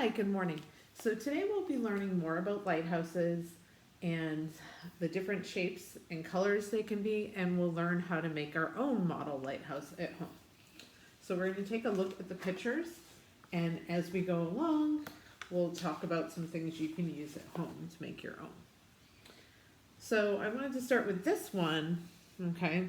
Hi, good morning. So today we'll be learning more about lighthouses and the different shapes and colors they can be, and we'll learn how to make our own model lighthouse at home. So we're going to take a look at the pictures, and as we go along, we'll talk about some things you can use at home to make your own. So I wanted to start with this one, okay,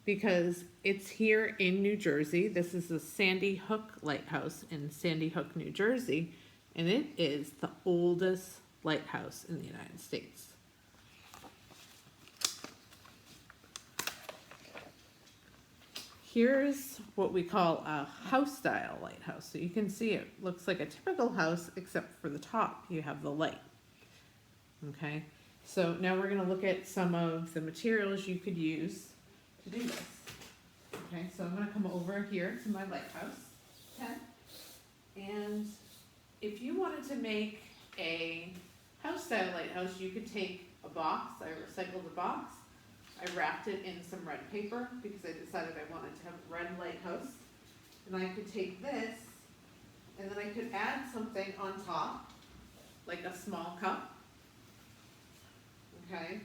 because it's here in New Jersey. This is the Sandy Hook Lighthouse in Sandy Hook, New Jersey, and it is the oldest lighthouse in the United States. Here's what we call a house-style lighthouse. So you can see it looks like a typical house, except for the top, you have the light. Okay, so now we're going to look at some of the materials you could use to do this. Okay, so I'm going to come over here to my lighthouse, okay? And if you wanted to make a house-style lighthouse, you could take a box. I recycled a box. I wrapped it in some red paper because I decided I wanted to have a red lighthouse. And I could take this, and then I could add something on top, like a small cup. Okay?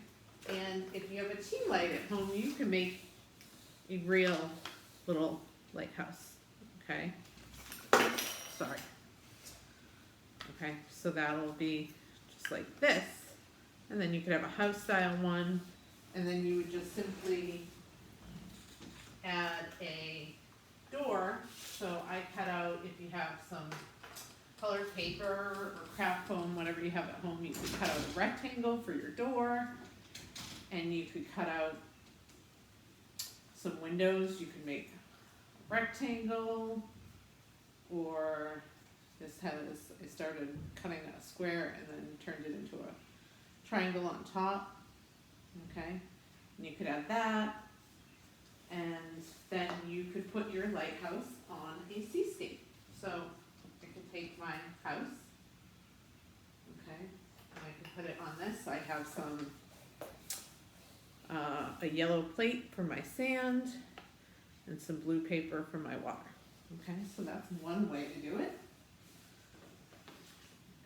And if you have a tea light at home, you can make a real little lighthouse. Okay? Sorry. Okay, so that'll be just like this. And then you could have a house style one, and then you would just simply add a door. So I cut out, if you have some colored paper or craft foam, whatever you have at home, you could cut out a rectangle for your door, and you could cut out some windows. You could make a rectangle, or this has, I started cutting a square and then turned it into a triangle on top. Okay, and you could add that, and then you could put your lighthouse on a seascape. So I could take my house, okay, and I could put it on this. I have some a yellow plate for my sand and some blue paper for my water. Okay, so that's one way to do it.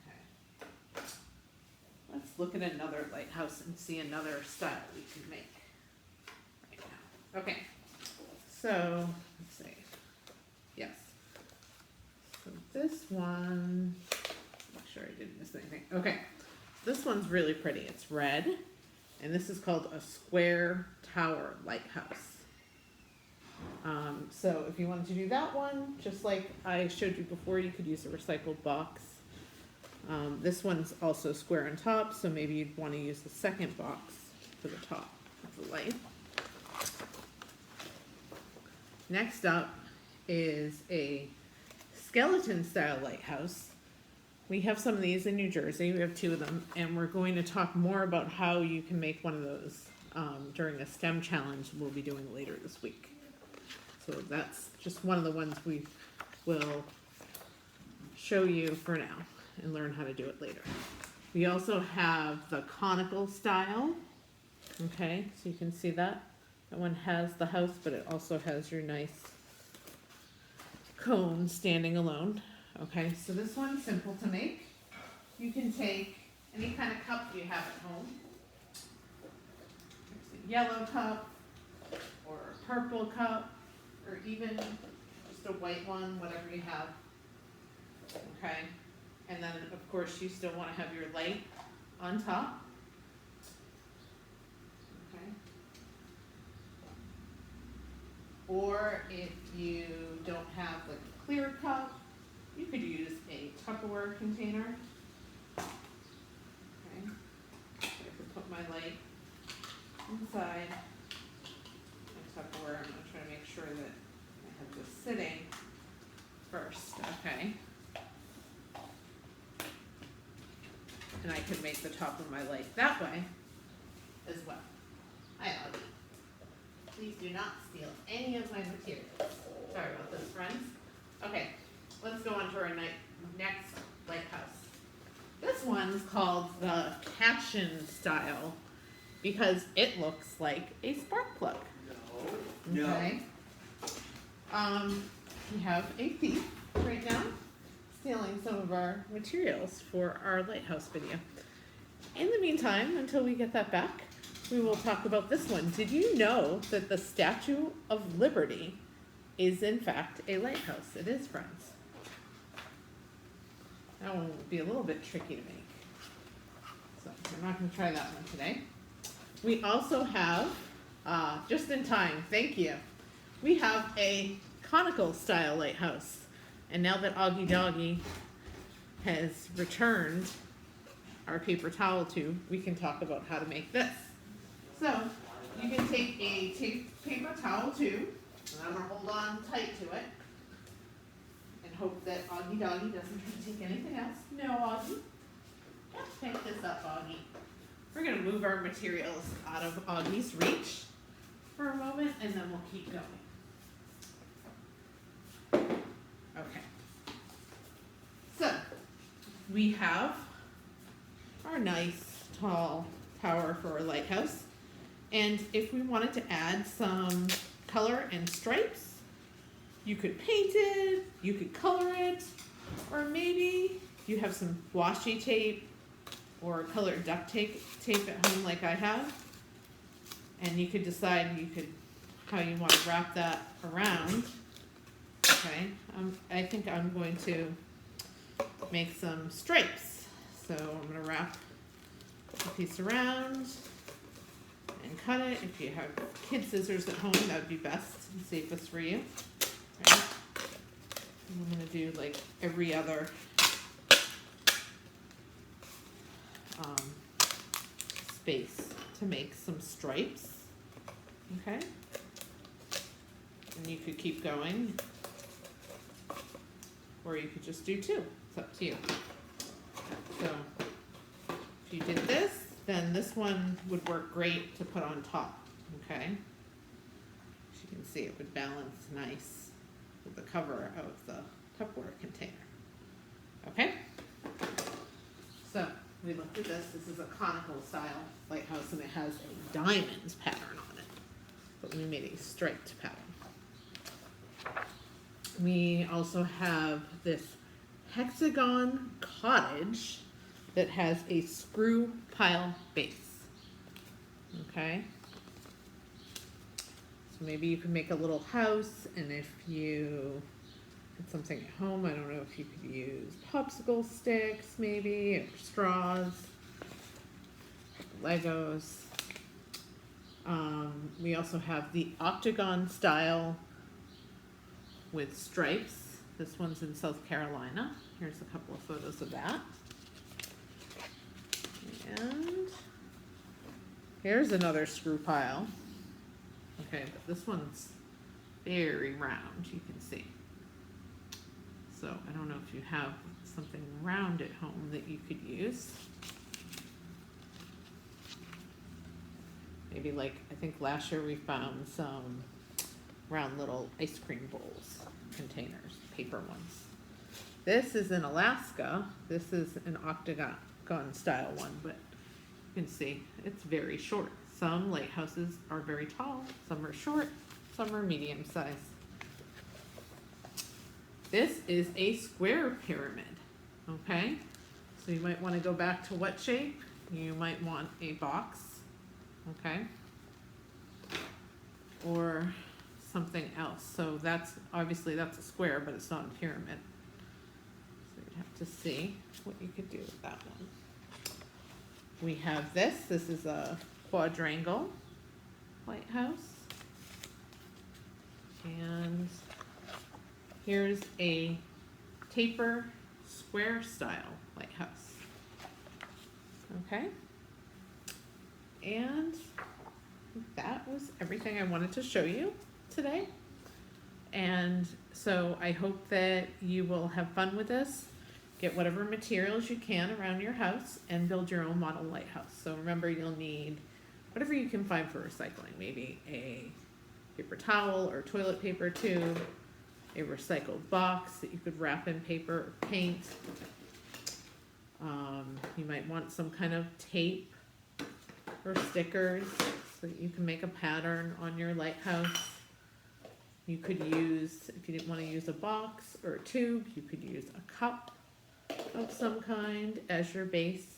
Okay, let's look at another lighthouse and see another style we can make right now. Okay, so let's see. Yes. So this one, make sure I didn't miss anything. Okay, this one's really pretty. It's red, and this is called a square tower lighthouse. So if you wanted to do that one, just like I showed you before, you could use a recycled box. This one's also square on top, so maybe you'd want to use the second box for the top of the light. Next up is a skeleton style lighthouse. We have some of these in New Jersey. We have 2 of them, and we're going to talk more about how you can make one of those during a STEM challenge we'll be doing later this week. So that's just one of the ones we will show you for now and learn how to do it later. We also have the conical style. Okay, so you can see that. That one has the house, but it also has your nice cone standing alone. Okay, so this one's simple to make. You can take any kind of cup you have at home. There's a yellow cup, or a purple cup, or even just a white one, whatever you have. Okay, and then of course you still want to have your light on top. Okay. Or if you don't have like a clear cup, you could use a Tupperware container. Okay, so I could put my light inside my Tupperware. I'm going to try to make sure that I have this sitting first. Okay. And I can make the top of my light that way as well. Hi, Augie. Please do not steal any of my materials. Sorry about this, friends. Okay, let's go on to our next lighthouse. This one's called the caption style because it looks like a spark plug. No. Okay. We have a thief right now. stealing some of our materials for our lighthouse video. In the meantime, until we get that back, we will talk about this one. Did you know that the Statue of Liberty is in fact a lighthouse? It is, friends. That one will be a little bit tricky to make. So we're not going to try that one today. We also have, just in time, thank you, we have a conical style lighthouse. And now that Augie Doggy has returned our paper towel tube, we can talk about how to make this. So you can take a paper towel tube, and I'm going to hold on tight to it, and hope that Augie Doggy doesn't try to take anything else. No, Augie. Let's pick this up, Augie. We're going to move our materials out of Augie's reach for a moment, and then we'll keep going. Okay. So, we have our nice tall tower for our lighthouse. And if we wanted to add some color and stripes, you could paint it, you could color it, or maybe you have some washi tape or colored duct tape at home like I have. And you could decide how you want to wrap that around. Okay, I think I'm going to make some stripes. So I'm going to wrap a piece around and cut it. If you have kid scissors at home, that would be best and safest for you. Right? And I'm going to do like every other space to make some stripes. Okay, and you could keep going, or you could just do two. It's up to you. So if you did this, then this one would work great to put on top. Okay, as you can see, it would balance nice with the cover of the Tupperware container. Okay, so we looked at this. This is a conical style lighthouse, and it has a diamond pattern on it, but we made a striped pattern. We also have this hexagon cottage that has a screw pile base. Okay, so maybe you can make a little house, and if you had something at home, I don't know if you could use popsicle sticks maybe, or straws, Legos. We also have the octagon style with stripes. This one's in South Carolina. Here's a couple of photos of that. And here's another screw pile. Okay, but this one's very round, you can see. So I don't know if you have something round at home that you could use. Maybe like, I think last year we found some round little ice cream bowls, containers, paper ones. This is in Alaska. This is an octagon style one, but you can see it's very short. Some lighthouses are very tall, some are short, some are medium size. This is a square pyramid, okay? So you might want to go back to what shape? You might want a box, okay? Or something else. So that's, obviously that's a square, but it's not a pyramid. So you'd have to see what you could do with that one. We have this. This is a quadrangle lighthouse. And here's a taper square style lighthouse. Okay. And that was everything I wanted to show you today. And so I hope that you will have fun with this. Get whatever materials you can around your house and build your own model lighthouse. So remember, you'll need whatever you can find for recycling. Maybe a paper towel or toilet paper tube, a recycled box that you could wrap in paper or paint. You might want some kind of tape or stickers so that you can make a pattern on your lighthouse. You could use, if you didn't want to use a box or a tube, you could use a cup of some kind as your base.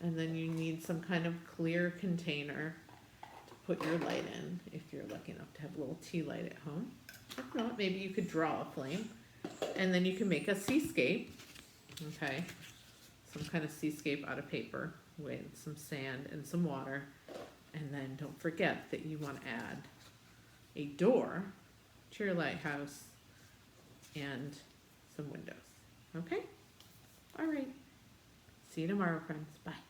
And then you need some kind of clear container to put your light in if you're lucky enough to have a little tea light at home. If not, maybe you could draw a flame. And then you can make a seascape, okay? Some kind of seascape out of paper with some sand and some water. And then don't forget that you want to add a door to your lighthouse and some windows, okay? All right. See you tomorrow, friends. Bye.